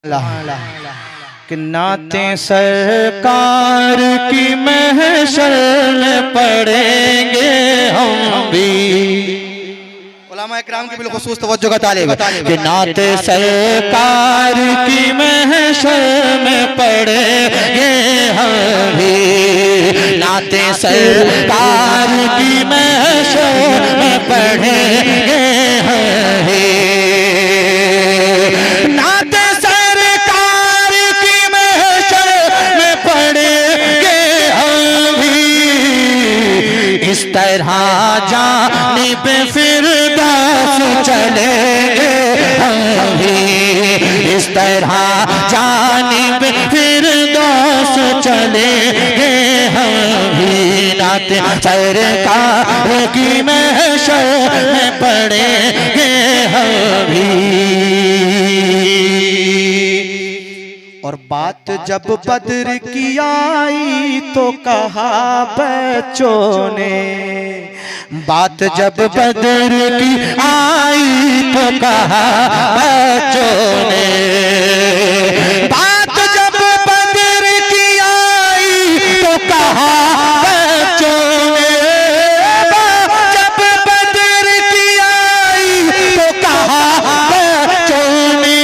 कि नाते सरकार की महशर में पढ़ेंगे हम भी। उलमा इकराम की बिलखुसूस तवज्जो का तालिब कि नाते सरकार की महशर में पढ़ेंगे हम भी। नाते सरकार की महशर में पढ़ेंगे हम भी। इस तरह जानिब फिरदौस चलेंगे हम भी। इस तरह जानिब फिरदौस चलेंगे हम भी। नाते सरकार की महशर में पढ़ेंगे हम भी। और बात जब बद्र की आई तो कहा बच्चों ने, बात जब बद्र की आई तो कहा बच्चों ने, बात जब बद्र की आई तो कहा बच्चों ने, जब बद्र की आई तो कहा बच्चों ने।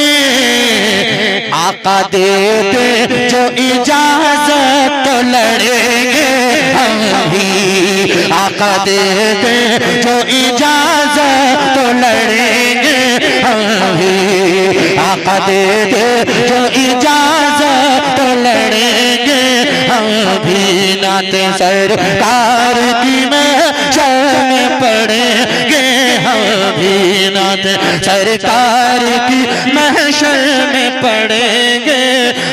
आका दे दे जो इजाजत तो लड़ेंगे हम भी। आका दे दे जो इजाजत तो लड़ेंगे हम भी। आका दे दे जो इजाजत तो लड़ेंगे हम भी। नाते सरकार की महशर में पढ़ेंगे हम भी। नाते सरकार की महशर में पढ़ेंगे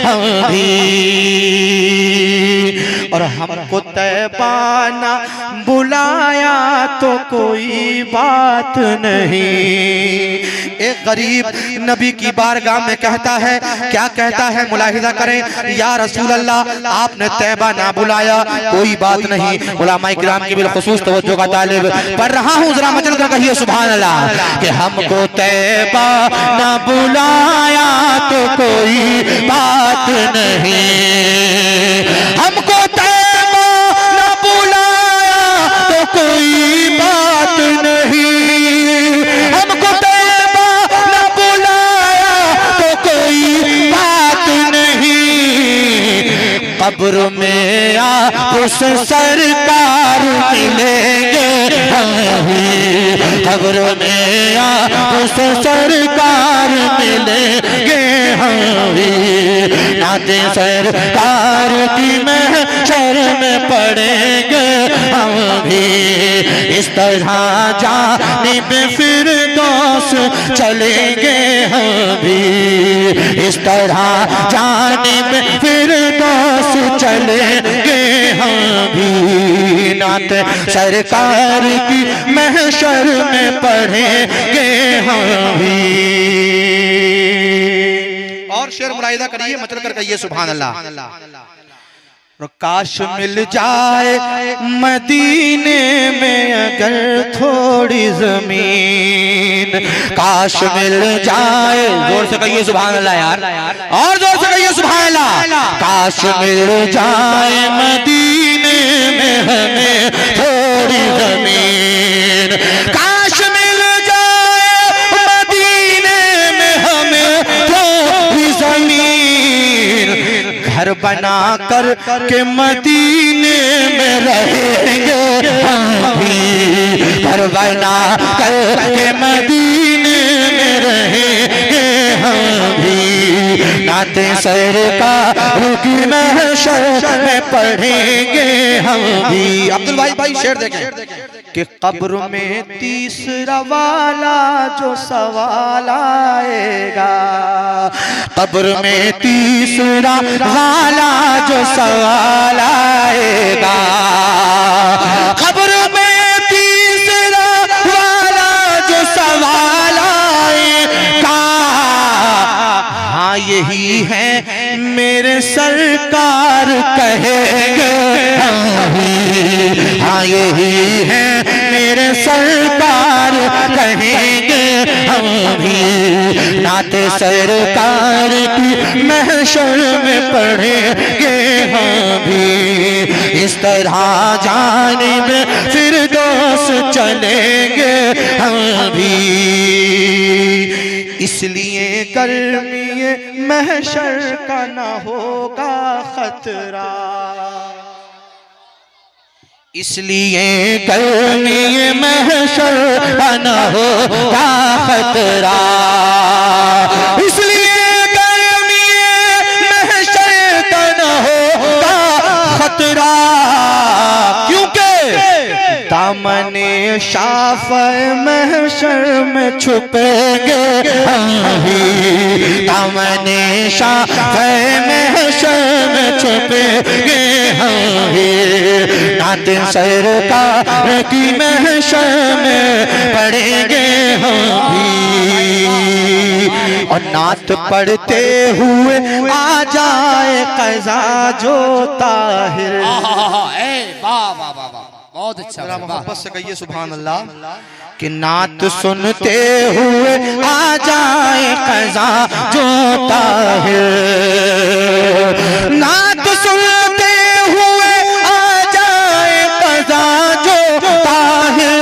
हम भी। और हमको तैबाना बुलाया तो कोई बात नहीं। एक गरीब नबी की बारगाह में कहता है, क्या कहता है मुलाहिजा करें, या रसूल अल्लाह आपने तैबा ना बुलाया कोई बात नहीं। उलमा इकराम की बिलखुसूस तवज्जो का तालिब पढ़ रहा हूँ, जरा मचल कर कहिए सुभान अल्लाह। कि हमको तैबा ना बुलाया तो कोई बात नहीं। हमको तैबा ना बुलाया तो कोई बात नहीं। हमको तैबा ना बुलाया तो कोई बात नहीं। कब्र में उस सरकार मिलेंगे हम भी। कब्र में उस सरकार मिलेंगे हम भी। नाते सरकार की महशर में पढ़ेंगे हम भी। इस तरह जानिब फिरदौस चलेंगे हम भी। इस तरह जानिब फिरदौस चलेंगे हम भी। नाते सरकार की महशर में पढ़ेंगे हम भी। और शेर मुलाहिजा करिए, मतलब कर कहिए सुभान अल्लाह। काश मिल जाए मदीने में अगर थोड़ी जमीन, काश मिल जाए, जोर से कहिए सुभान अल्लाह यार, और जोर से कहिए सुभान अल्लाह। काश मिल जाए मदीने में हमें थोड़ी जमीन, काश मिल जाए मदीने में हमें थोड़ी जमीन। घर बना कर के मदीने में रहेंगे हम भी। घर बना कर के मदीने में रहेंगे हम भी। नाते सरकार की महशर में पढ़ेंगे हम भी। अब्दुल भाई शेर देखें कि कब्र में तीसरा वाला जो सवाल आएगा, कब्र में तीसरा वाला जो सवाल आएगा, कब्र में तीसरा वाला जो सवाल आएगा। हाँ यही है मेरे सरकार कहेंगे हम भी। हाँ यही है मेरे सरकार कहेंगे हम भी। नाते सरकार की महशर में पढ़ेंगे हम भी। इस तरह जानिब फिरदौस चलेंगे हम भी। इसलिए गर्मी महशर का न होगा खतरा, इसलिए गर्मी महशर का न होगा खतरा, इसलिए गर्मी महशर का न होगा खतरा। क्योंकि दामने शाफ़ महशर में छुपेंगे हम भी। दामने शाफ़ महशर में छुपेंगे हम भी। नात सरकार की महशर में पढ़ेंगे हम भी। और नात पढ़ते हुए आ जाए क़ज़ा जो ताहिर। बहुत अच्छा, मोहब्बत से कहिए सुभान अल्लाह। कि नात सुनते हुए आ जाए क़ज़ा जो ताहिर। नात सुनते हुए आ जाए क़ज़ा जो ताहिर।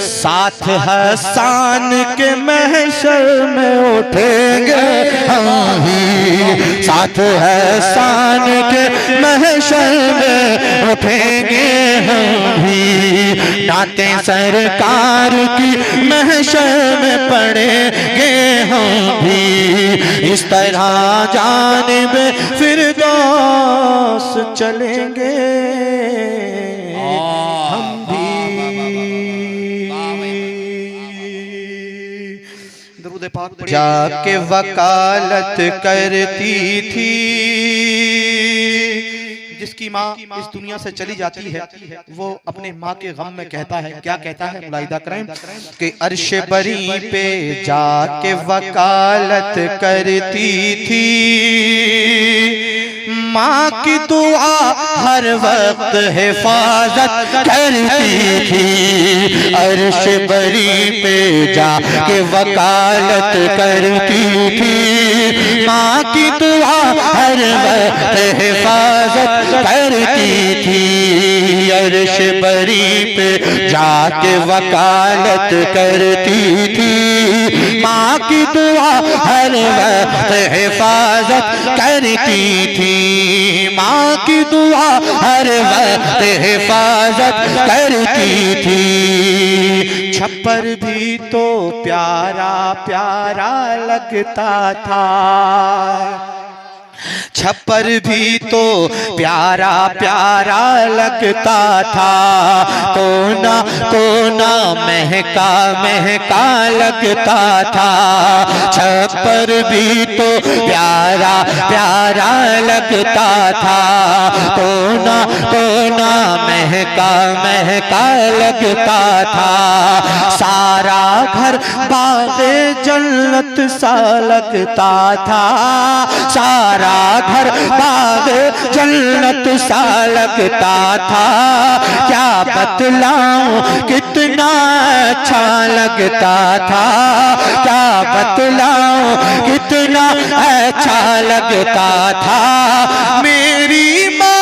साथ हसन के महशर में उठेंगे हम ही। साथ हसन के महशर में उठेंगे हम भी। नाते सरकार की महशर में पढ़ेंगे हम भी। इस तरह जानिब फिरदौस चलेंगे हम भी। दरूद पाक जाके वकालत करती थी। जिसकी माँ इस दुनिया से चली जाती है वो अपने माँ के गम में कहता है, क्या कहता है मुलाहिदा करें कि अर्श बरी पे जाके वकालत करती थी। माँ की दुआ हर वक्त हिफाजत करती थी। अर्श बरी पे जाके वकालत करती थी। माँ की दुआ हर वक्त हिफाजत करती थी। अर्श बरी पे जाके वकालत करती थी। माँ की दुआ हर वक्त हिफाजत करती थी। माँ की दुआ हर वक्त हिफाजत करती थी। छप्पर भी तो प्यारा प्यारा लगता था। छप्पर भी तो प्यारा प्यारा लगता था। कोना कोना महका महका लगता था। छप्पर भी तो प्यारा प्यारा लगता था। कोना कोना महका महका लगता था। सारा घर बाग़े जन्नत सा लगता था। सारा घर बाग़े जन्नत सा लगता था। क्या बतलाऊं कितना अच्छा लगता था। क्या बतलाऊं कितना अच्छा लगता था। मेरी माँ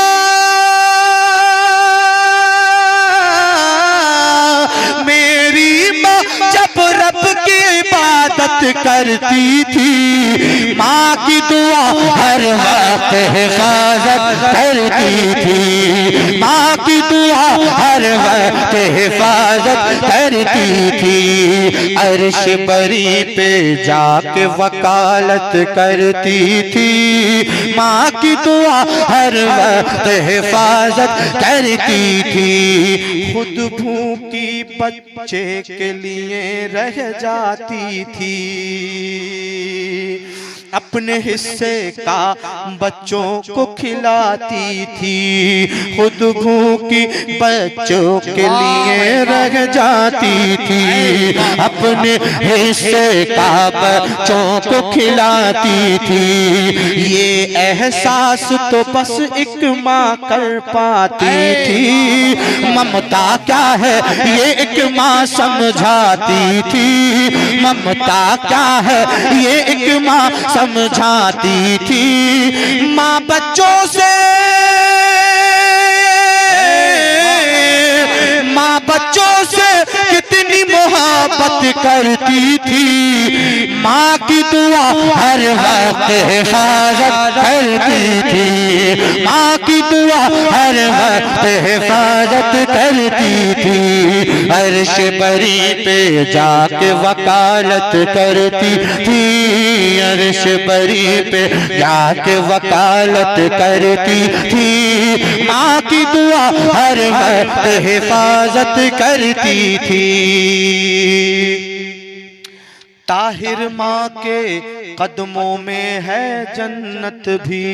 जब रब की इबादत करती थी। माँ की दुआ हर वक्त हिफाजत करती थी। माँ की दुआ हर वक्त हिफाजत करती थी। अर्श बरी पे जाके वकालत करती थी। माँ की दुआ हर वक्त हिफाजत करती थी। खुद भूखी बच्चे के लिए रह जाती थी। अपने हिस्से का बच्चों को खिलाती थी। खुद भूखी बच्चों के लिए रह जाती थी। अपने हिस्से का बच्चों को खिलाती थी। ये एहसास तो बस एक माँ कर पाती थी। ममता क्या है ये एक माँ समझाती थी। ममता क्या है ये एक माँ समझाती समझाती थी। माँ बच्चों से कितनी मोहब्बत करती थी। माँ की दुआ हर वक्त हिफाजत करती थी। माँ की दुआ हर वक्त हिफाजत करती थी। अर्श बरी पे जाके वकालत करती थी। अर्श बरी पे जाके वकालत करती थी। माँ की दुआ हर वक्त हिफाजत करती थी। ताहिर माँ के कदमों में है जन्नत भी,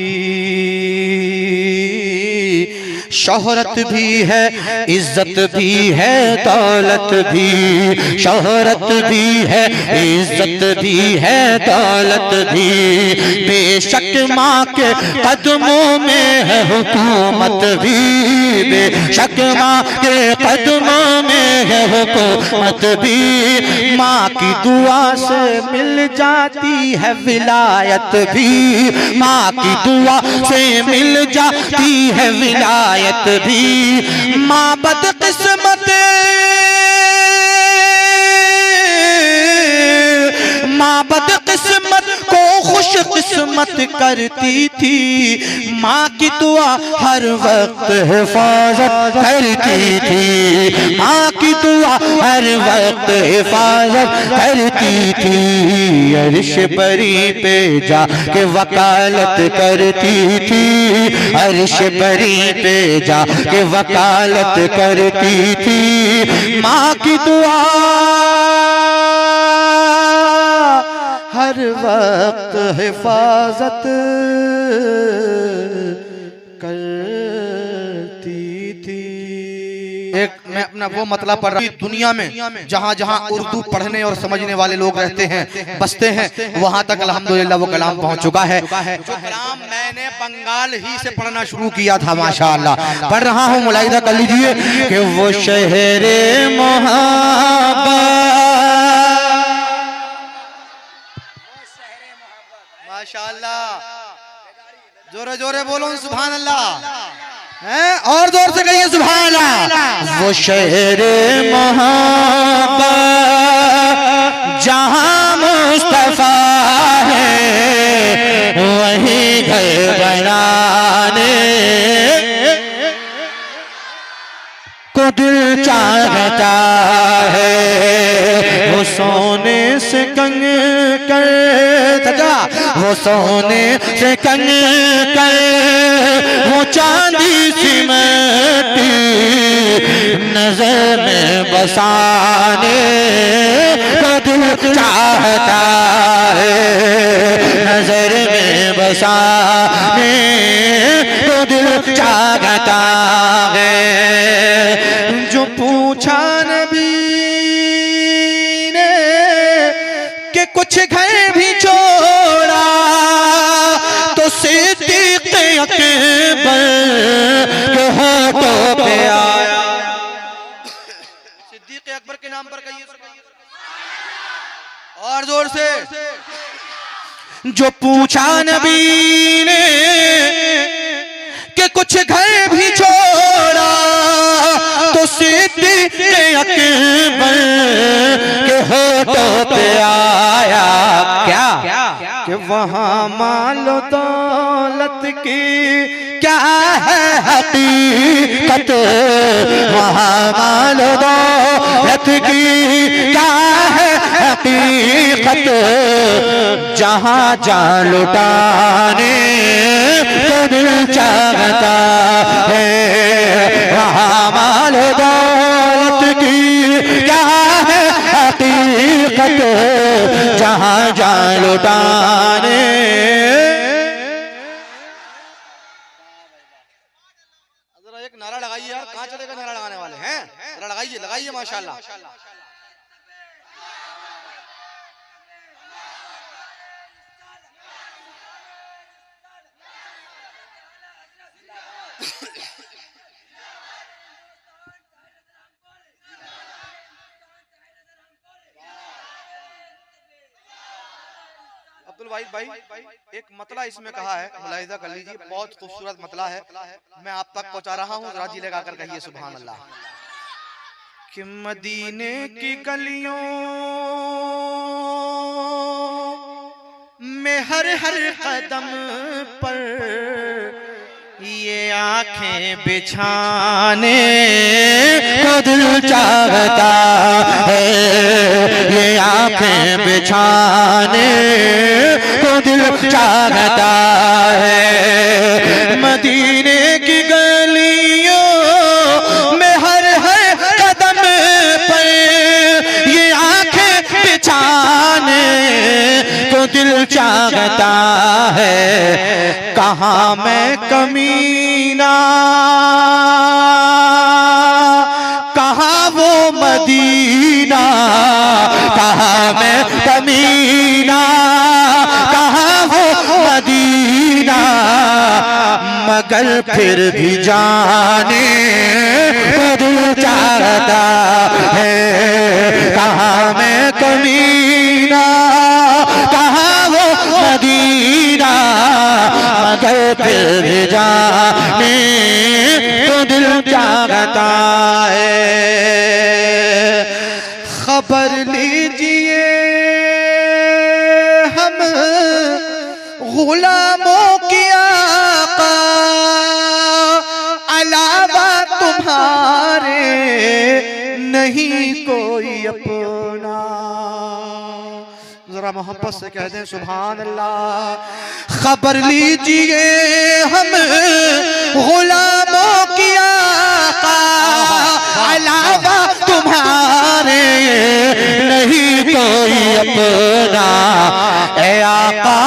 शोहरत भी है, इज्जत भी है, दौलत भी। शोहरत भी है, इज्जत भी है, दौलत भी। बेशक माँ के कदमों में है हुकूमत भी। बेशक माँ के कदमों में है हुकूमत भी। माँ की दुआ से मिल जाती है विलायत भी। माँ की दुआ से मिल जाती है विलायत भी। माँ बदकिस्मत, माँ बदकिस्मत को खुश किस्मत करती थी। माँ की दुआ हर वक्त हिफाजत करती थी। माँ की दुआ हर वक्त हिफाजत करती थी। अर्श बरी पे जाके वकालत करती थी। अर्श बरी पे जाके वकालत करती थी। माँ की दुआ हर वक्त हिफाजत करती थी। एक मैं अपना वो मतलब पढ़ रहा हूँ, दुनिया में जहाँ जहाँ उर्दू पढ़ने और समझने वाले लोग रहते हैं, बसते हैं, वहाँ तक अल्हम्दुलिल्लाह वो कलाम पहुँच चुका है। जो कलाम मैंने बंगाल ही से पढ़ना शुरू किया था, माशाअल्लाह पढ़ रहा हूँ, मुलाहिदा कर लीजिए कि वो शहरे मोहब्बत, माशाअल्लाह, जोरे जोरे बोलो सुभान अल्लाह, हैं और जोर से कहिए सुभान अल्लाह। वो शहरे मोहब्बत जहां मुस्तफा है, वही घर बनाने को दिल चाहता है। वो सोने से कंग कर, वो सोने से कंग कर, वो चांदी सिमटी नजर में बसाने को दिल चाहता है। नजर में बसाने को दिल चाहता है। जो पूछा नबी ने कि कुछ घर भी छोड़ा, तो सिद्दीक़ अकबर के होठों पे आया। सिद्दीक़ अकबर के नाम पर कहिए और जोर से। जो पूछा नबी ने कि कुछ घर भी छोड़ा, तो सिद्दीक़ अकबर के होठों पे आया क्या कि वहाँ माल दौलत की क्या है हकीकत। वहाँ माल दौलत की क्या है हकीकत। जहाँ जा लुटाने को दिल चाहता है, वहाँ माल दौलत की क्या है हकीकत। जहाँ जा लुटाने, जरा एक नारा लगाइए यार, कहाँ चलेगा नारा लगाने वाले हैं, जरा लगाइए लगाइए माशाल्लाह। अब्दुल भाई एक मतला इसमें कहा है, मुलाहिजा कर लीजिए, बहुत खूबसूरत मतला है, मैं आप तक पहुंचा रहा हूँ, जरा जी लगाकर कहिए सुभान अल्लाह। कि मदीने की गलियों में हर हर कदम पर ये आंखें बिछाने को दिल चाहता है, ये आंखें बिछाने को दिल चाहता है। मदीने की गलियों में हर हर कदम पर ये आंखें बिछाने को दिल चाहता है। कहाँ मैं कमीना, कहाँ वो मदीना, कहाँ मैं कमीना, कहाँ वो मदीना, मगर फिर भी जाने को दिल चाहता है। कहाँ मैं कमीना, कहाँ वो मदीना, मगर फिर भी जाने को दिल चाहता है। खबर लीजिए हम गुलामों की आका, अलावा तुम्हारे नहीं कोई अपना। जरा मोहब्बत से कह दें सुभान अल्लाह। खबर लीजिए हम गुलामों की आका, अलावा तुम्हारे नहीं कोई अपना। ए आका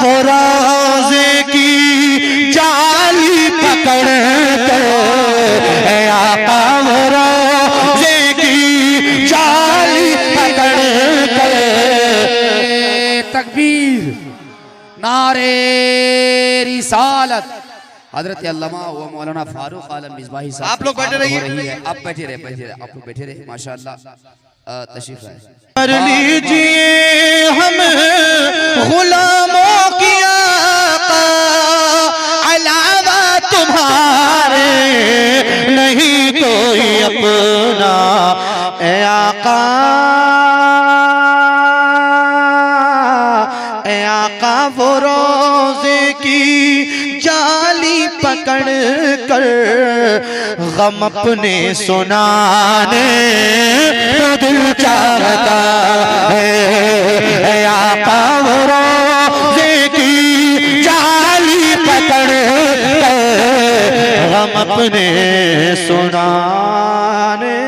वो रोज़े की जाली पकड़ कर, ए आका वो रोज़े की जाली पकड़ कर। तकबीर, नारे रिसालत। हजरत अल्लामा व मौलाना फारूक आलम मिसबाही साहब, आप लोग बैठे रहिए, आप बैठे रहे, आप लोग बैठे रहे, माशाअल्लाह तशरीफ लाए। कर लीजिए हम गुलामों की आका, अलावा तुम्हारे नहीं कोई अपना। ए आका, ए आका वो रोज़े की जाली पकड़ कर गम अपने सुनाने तो दिल चाहता है। ए आका वो रोज़े की जाली पकड़ कर गम अपने सुनाने